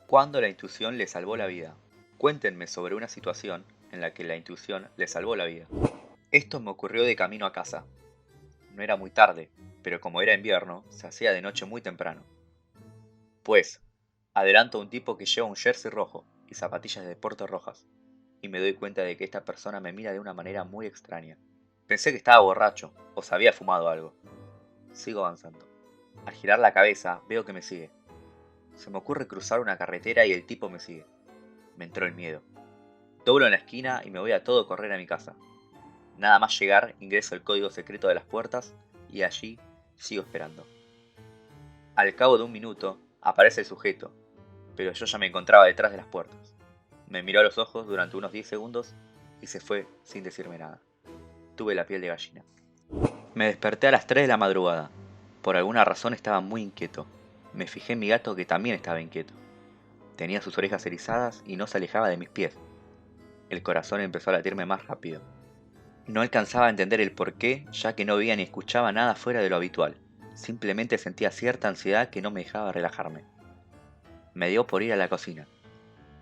Cuando la intuición le salvó la vida. Cuéntenme sobre una situación en la que la intuición le salvó la vida. Esto me ocurrió de camino a casa. No era muy tarde, pero como era invierno, se hacía de noche muy temprano. Pues, adelanto a un tipo que lleva un jersey rojo y zapatillas de deporte rojas, y me doy cuenta de que esta persona me mira de una manera muy extraña. Pensé que estaba borracho o se había fumado algo. Sigo avanzando. Al girar la cabeza, veo que me sigue. Se me ocurre cruzar una carretera y el tipo me sigue. Me entró el miedo. Doblo en la esquina y me voy a todo correr a mi casa. Nada más llegar, ingreso el código secreto de las puertas y allí sigo esperando. Al cabo de un minuto, aparece el sujeto, pero yo ya me encontraba detrás de las puertas. Me miró a los ojos durante unos 10 segundos y se fue sin decirme nada. Tuve la piel de gallina. Me desperté a las 3 de la madrugada. Por alguna razón estaba muy inquieto. Me fijé en mi gato que también estaba inquieto. Tenía sus orejas erizadas y no se alejaba de mis pies. El corazón empezó a latirme más rápido. No alcanzaba a entender el porqué, ya que no veía ni escuchaba nada fuera de lo habitual. Simplemente sentía cierta ansiedad que no me dejaba relajarme. Me dio por ir a la cocina.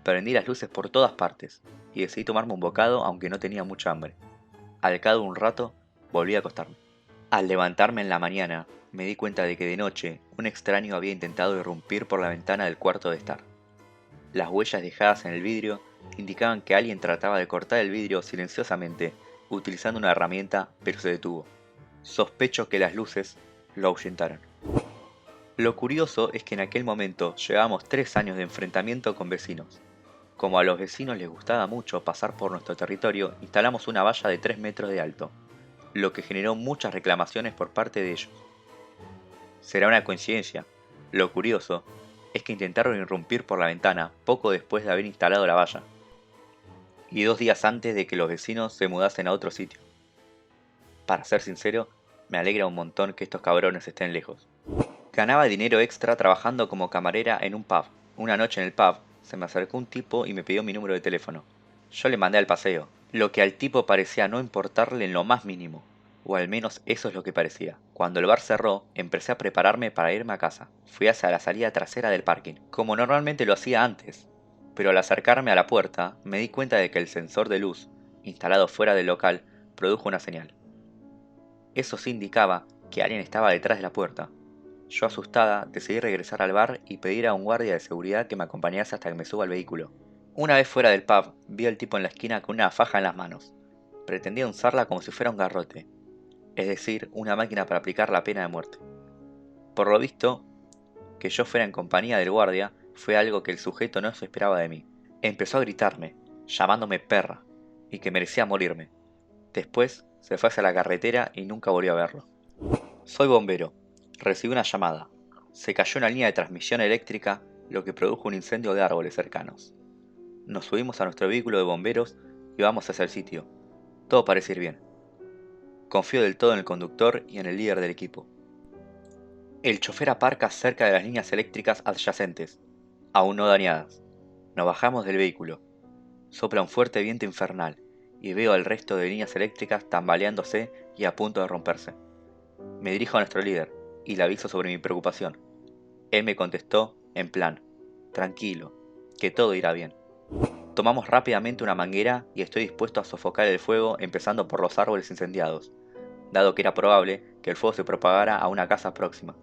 Prendí las luces por todas partes y decidí tomarme un bocado aunque no tenía mucha hambre. Al cabo de un rato, volví a acostarme. Al levantarme en la mañana, me di cuenta de que de noche un extraño había intentado irrumpir por la ventana del cuarto de estar. Las huellas dejadas en el vidrio indicaban que alguien trataba de cortar el vidrio silenciosamente utilizando una herramienta, pero se detuvo. Sospecho que las luces lo ahuyentaron. Lo curioso es que en aquel momento llevábamos 3 años de enfrentamiento con vecinos. Como a los vecinos les gustaba mucho pasar por nuestro territorio, instalamos una valla de 3 metros de alto, lo que generó muchas reclamaciones por parte de ellos. Será una coincidencia. Lo curioso es que intentaron irrumpir por la ventana poco después de haber instalado la valla, y 2 días antes de que los vecinos se mudasen a otro sitio. Para ser sincero, me alegra un montón que estos cabrones estén lejos. Ganaba dinero extra trabajando como camarera en un pub. Una noche en el pub, se me acercó un tipo y me pidió mi número de teléfono. Yo le mandé al paseo, lo que al tipo parecía no importarle en lo más mínimo. O al menos eso es lo que parecía. Cuando el bar cerró, empecé a prepararme para irme a casa. Fui hacia la salida trasera del parking, como normalmente lo hacía antes. Pero al acercarme a la puerta, me di cuenta de que el sensor de luz, instalado fuera del local, produjo una señal. Eso sí indicaba que alguien estaba detrás de la puerta. Yo asustada decidí regresar al bar y pedir a un guardia de seguridad que me acompañase hasta que me suba al vehículo. Una vez fuera del pub, vi al tipo en la esquina con una faja en las manos. Pretendía usarla como si fuera un garrote, es decir, una máquina para aplicar la pena de muerte. Por lo visto, que yo fuera en compañía del guardia fue algo que el sujeto no se esperaba de mí. Empezó a gritarme, llamándome perra, y que merecía morirme. Después se fue hacia la carretera y nunca volvió a verlo. Soy bombero. Recibí una llamada. Se cayó una línea de transmisión eléctrica, lo que produjo un incendio de árboles cercanos. Nos subimos a nuestro vehículo de bomberos y vamos hacia el sitio. Todo parece ir bien. Confío del todo en el conductor y en el líder del equipo. El chofer aparca cerca de las líneas eléctricas adyacentes, aún no dañadas. Nos bajamos del vehículo. Sopla un fuerte viento infernal y veo al resto de líneas eléctricas tambaleándose y a punto de romperse. Me dirijo a nuestro líder y le aviso sobre mi preocupación. Él me contestó en plan, tranquilo, que todo irá bien. Tomamos rápidamente una manguera y estoy dispuesto a sofocar el fuego empezando por los árboles incendiados, dado que era probable que el fuego se propagara a una casa próxima.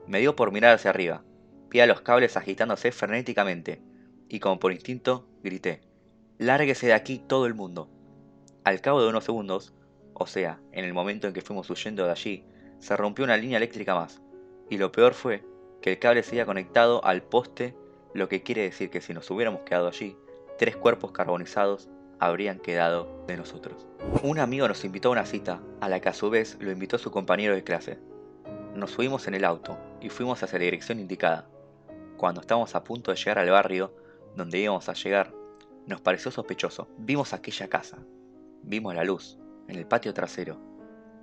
Me dio por mirar hacia arriba, vi a los cables agitándose frenéticamente y como por instinto grité, «Lárguese de aquí todo el mundo». Al cabo de unos segundos, o sea, en el momento en que fuimos huyendo de allí, se rompió una línea eléctrica más, y lo peor fue que el cable seguía conectado al poste, lo que quiere decir que si nos hubiéramos quedado allí, 3 cuerpos carbonizados habrían quedado de nosotros. Un amigo nos invitó a una cita, a la que a su vez lo invitó su compañero de clase. Nos subimos en el auto y fuimos hacia la dirección indicada. Cuando estábamos a punto de llegar al barrio donde íbamos a llegar, nos pareció sospechoso. Vimos aquella casa. Vimos la luz, en el patio trasero,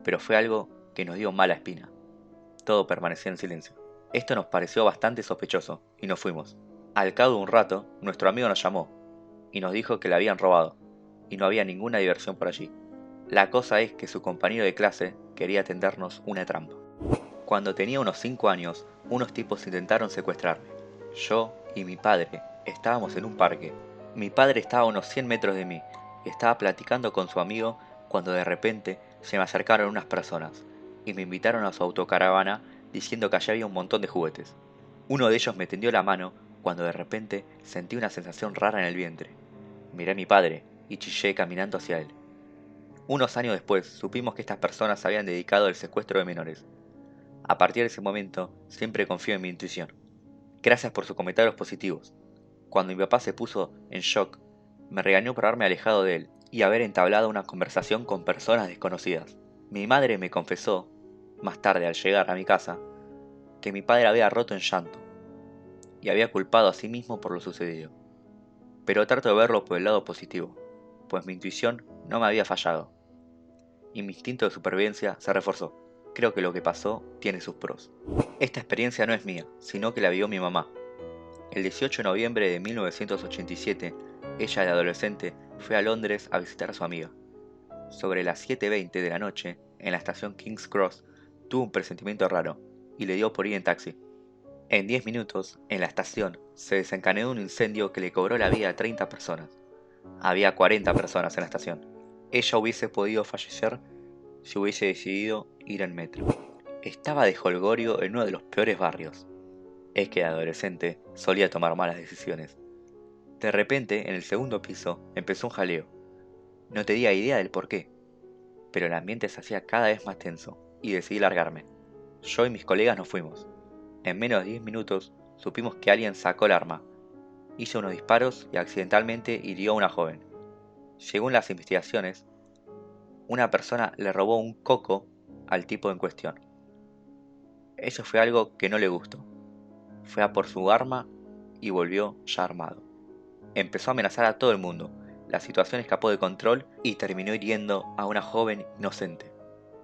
pero fue algo que nos dio mala espina. Todo permanecía en silencio. Esto nos pareció bastante sospechoso, y nos fuimos. Al cabo de un rato, nuestro amigo nos llamó, y nos dijo que la habían robado, y no había ninguna diversión por allí. La cosa es que su compañero de clase quería tendernos una trampa. Cuando tenía unos 5 años, unos tipos intentaron secuestrarme. Yo y mi padre estábamos en un parque. Mi padre estaba a unos 100 metros de mí y estaba platicando con su amigo cuando de repente se me acercaron unas personas y me invitaron a su autocaravana diciendo que allá había un montón de juguetes. Uno de ellos me tendió la mano cuando de repente sentí una sensación rara en el vientre. Miré a mi padre y chillé caminando hacia él. Unos años después supimos que estas personas se habían dedicado al secuestro de menores. A partir de ese momento siempre confío en mi intuición. Gracias por sus comentarios positivos. Cuando mi papá se puso en shock, me regañó por haberme alejado de él y haber entablado una conversación con personas desconocidas. Mi madre me confesó, más tarde al llegar a mi casa, que mi padre había roto en llanto y había culpado a sí mismo por lo sucedido. Pero trato de verlo por el lado positivo, pues mi intuición no me había fallado y mi instinto de supervivencia se reforzó. Creo que lo que pasó tiene sus pros. Esta experiencia no es mía, sino que la vio mi mamá. El 18 de noviembre de 1987, ella de adolescente fue a Londres a visitar a su amiga. Sobre las 7:20 de la noche, en la estación King's Cross, tuvo un presentimiento raro y le dio por ir en taxi. En 10 minutos, en la estación, se desencadenó un incendio que le cobró la vida a 30 personas. Había 40 personas en la estación. Ella hubiese podido fallecer si hubiese decidido ir en metro. Estaba de jolgorio en uno de los peores barrios. Es que de adolescente solía tomar malas decisiones. De repente, en el segundo piso, empezó un jaleo. No tenía idea del por qué, pero el ambiente se hacía cada vez más tenso y decidí largarme. Yo y mis colegas nos fuimos. En menos de 10 minutos supimos que alguien sacó el arma, hizo unos disparos y accidentalmente hirió a una joven. Según las investigaciones, una persona le robó un coco al tipo en cuestión. Eso fue algo que no le gustó. Fue a por su arma y volvió ya armado. Empezó a amenazar a todo el mundo. La situación escapó de control y terminó hiriendo a una joven inocente.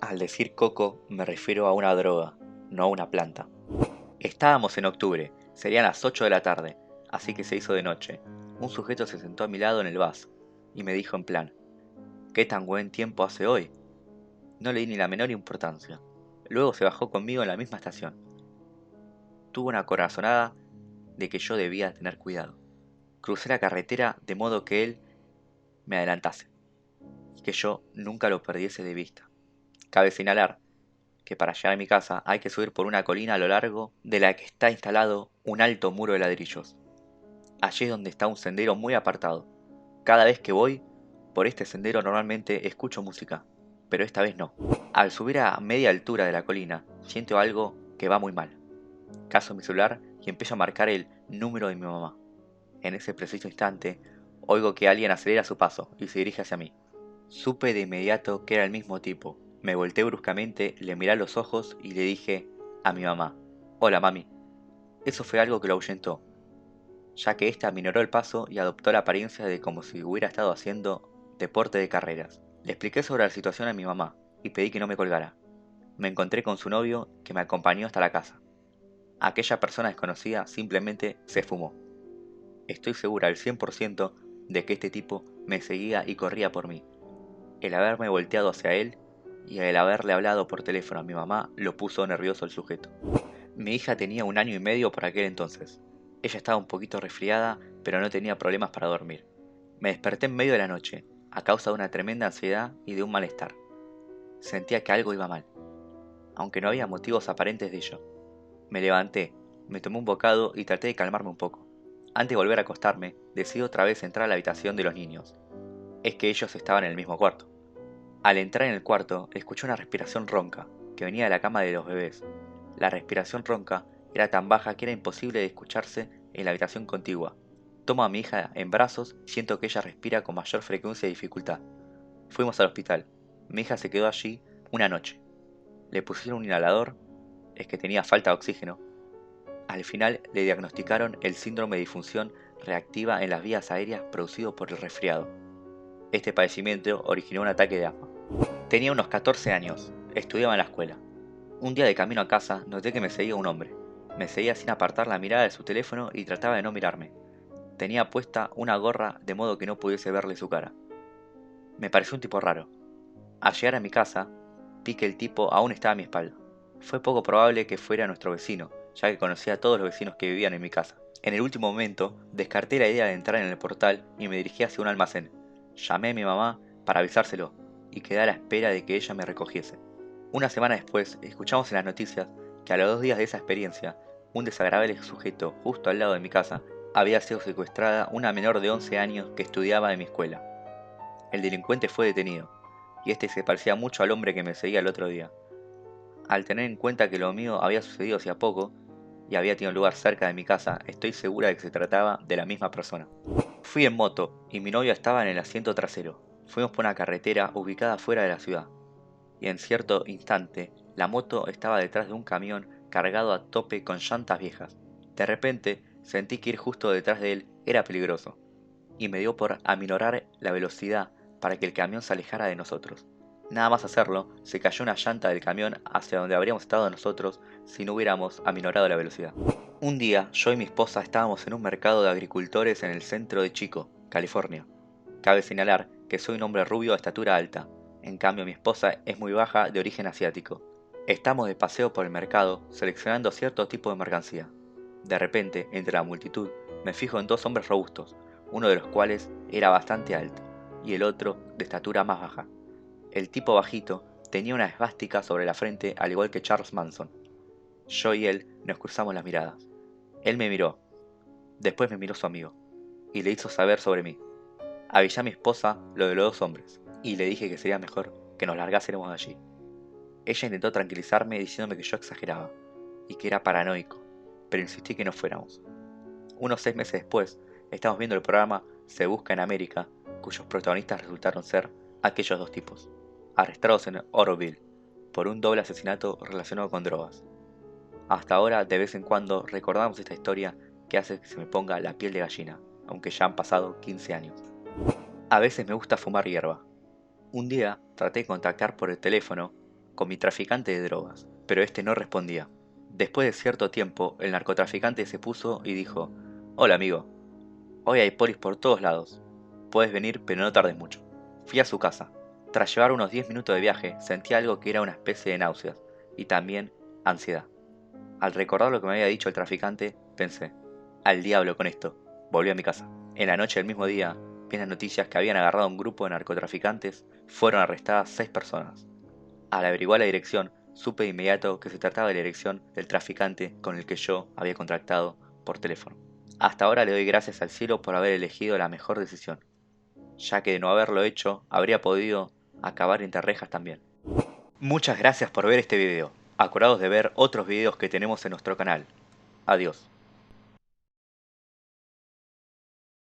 Al decir coco me refiero a una droga, no a una planta. Estábamos en octubre, serían las 8 de la tarde, así que se hizo de noche. Un sujeto se sentó a mi lado en el bus y me dijo en plan: ¿qué tan buen tiempo hace hoy? No le di ni la menor importancia. Luego se bajó conmigo en la misma estación. Tuvo una corazonada de que yo debía tener cuidado. Crucé la carretera de modo que él me adelantase y que yo nunca lo perdiese de vista. Cabe señalar que para llegar a mi casa hay que subir por una colina a lo largo de la que está instalado un alto muro de ladrillos. Allí es donde está un sendero muy apartado. Cada vez que voy por este sendero normalmente escucho música, pero esta vez no. Al subir a media altura de la colina, siento algo que va muy mal. Cazo mi celular y empiezo a marcar el número de mi mamá. En ese preciso instante, oigo que alguien acelera su paso y se dirige hacia mí. Supe de inmediato que era el mismo tipo. Me volteé bruscamente, le miré a los ojos y le dije a mi mamá: «Hola, mami». Eso fue algo que lo ahuyentó, ya que ésta minoró el paso y adoptó la apariencia de como si hubiera estado haciendo deporte de carreras. Le expliqué sobre la situación a mi mamá y pedí que no me colgara. Me encontré con su novio, que me acompañó hasta la casa. Aquella persona desconocida simplemente se fumó. Estoy segura al 100% de que este tipo me seguía y corría por mí. El haberme volteado hacia él y el haberle hablado por teléfono a mi mamá lo puso nervioso el sujeto. Mi hija tenía 1 año y medio por aquel entonces. Ella estaba un poquito resfriada, pero no tenía problemas para dormir. Me desperté en medio de la noche, a causa de una tremenda ansiedad y de un malestar. Sentía que algo iba mal, aunque no había motivos aparentes de ello. Me levanté, me tomé un bocado y traté de calmarme un poco. Antes de volver a acostarme, decidí otra vez entrar a la habitación de los niños. Es que ellos estaban en el mismo cuarto. Al entrar en el cuarto, escuché una respiración ronca, que venía de la cama de los bebés. La respiración ronca era tan baja que era imposible de escucharse en la habitación contigua. Tomo a mi hija en brazos y siento que ella respira con mayor frecuencia y dificultad. Fuimos al hospital. Mi hija se quedó allí una noche. Le pusieron un inhalador, es que tenía falta de oxígeno. Al final le diagnosticaron el síndrome de disfunción reactiva en las vías aéreas producido por el resfriado. Este padecimiento originó un ataque de asma. Tenía unos 14 años, estudiaba en la escuela. Un día de camino a casa noté que me seguía un hombre. Me seguía sin apartar la mirada de su teléfono y trataba de no mirarme. Tenía puesta una gorra de modo que no pudiese verle su cara. Me pareció un tipo raro. Al llegar a mi casa, vi que el tipo aún estaba a mi espalda. Fue poco probable que fuera nuestro vecino, ya que conocía a todos los vecinos que vivían en mi casa. En el último momento, descarté la idea de entrar en el portal y me dirigí hacia un almacén. Llamé a mi mamá para avisárselo y quedé a la espera de que ella me recogiese. Una semana después, escuchamos en las noticias que a los 2 días de esa experiencia, un desagradable sujeto justo al lado de mi casa había sido secuestrada una menor de 11 años que estudiaba en mi escuela. El delincuente fue detenido, y este se parecía mucho al hombre que me seguía el otro día. Al tener en cuenta que lo mío había sucedido hacía poco y había tenido lugar cerca de mi casa, estoy segura de que se trataba de la misma persona. Fui en moto y mi novia estaba en el asiento trasero. Fuimos por una carretera ubicada fuera de la ciudad, y en cierto instante la moto estaba detrás de un camión cargado a tope con llantas viejas. De repente sentí que ir justo detrás de él era peligroso, y me dio por aminorar la velocidad para que el camión se alejara de nosotros. Nada más hacerlo, se cayó una llanta del camión hacia donde habríamos estado nosotros si no hubiéramos aminorado la velocidad. Un día, yo y mi esposa estábamos en un mercado de agricultores en el centro de Chico, California. Cabe señalar que soy un hombre rubio de estatura alta, en cambio mi esposa es muy baja de origen asiático. Estamos de paseo por el mercado seleccionando cierto tipo de mercancía. De repente, entre la multitud, me fijo en 2 hombres robustos, uno de los cuales era bastante alto y el otro de estatura más baja. El tipo bajito tenía una esvástica sobre la frente al igual que Charles Manson. Yo y él nos cruzamos las miradas. Él me miró, después me miró su amigo, y le hizo saber sobre mí. Avisé a mi esposa lo de los 2 hombres, y le dije que sería mejor que nos largásemos de allí. Ella intentó tranquilizarme diciéndome que yo exageraba, y que era paranoico, pero insistí que no fuéramos. Unos 6 meses después, estamos viendo el programa Se Busca en América, cuyos protagonistas resultaron ser aquellos 2 tipos, arrestados en Oroville, por un doble asesinato relacionado con drogas. Hasta ahora, de vez en cuando, recordamos esta historia que hace que se me ponga la piel de gallina, aunque ya han pasado 15 años. A veces me gusta fumar hierba. Un día traté de contactar por el teléfono con mi traficante de drogas, pero este no respondía. Después de cierto tiempo, el narcotraficante se puso y dijo: Hola amigo, hoy hay polis por todos lados. Puedes venir, pero no tardes mucho. Fui a su casa. Tras llevar unos 10 minutos de viaje, sentí algo que era una especie de náuseas y también ansiedad. Al recordar lo que me había dicho el traficante, pensé: al diablo con esto. Volví a mi casa. En la noche del mismo día, vi en las noticias que habían agarrado a un grupo de narcotraficantes. Fueron arrestadas 6 personas. Al averiguar la dirección, supe de inmediato que se trataba de la dirección del traficante con el que yo había contactado por teléfono. Hasta ahora le doy gracias al cielo por haber elegido la mejor decisión, ya que de no haberlo hecho, habría podido acabar entre rejas también. Muchas gracias por ver este video. Acordaos de ver otros videos que tenemos en nuestro canal. Adiós.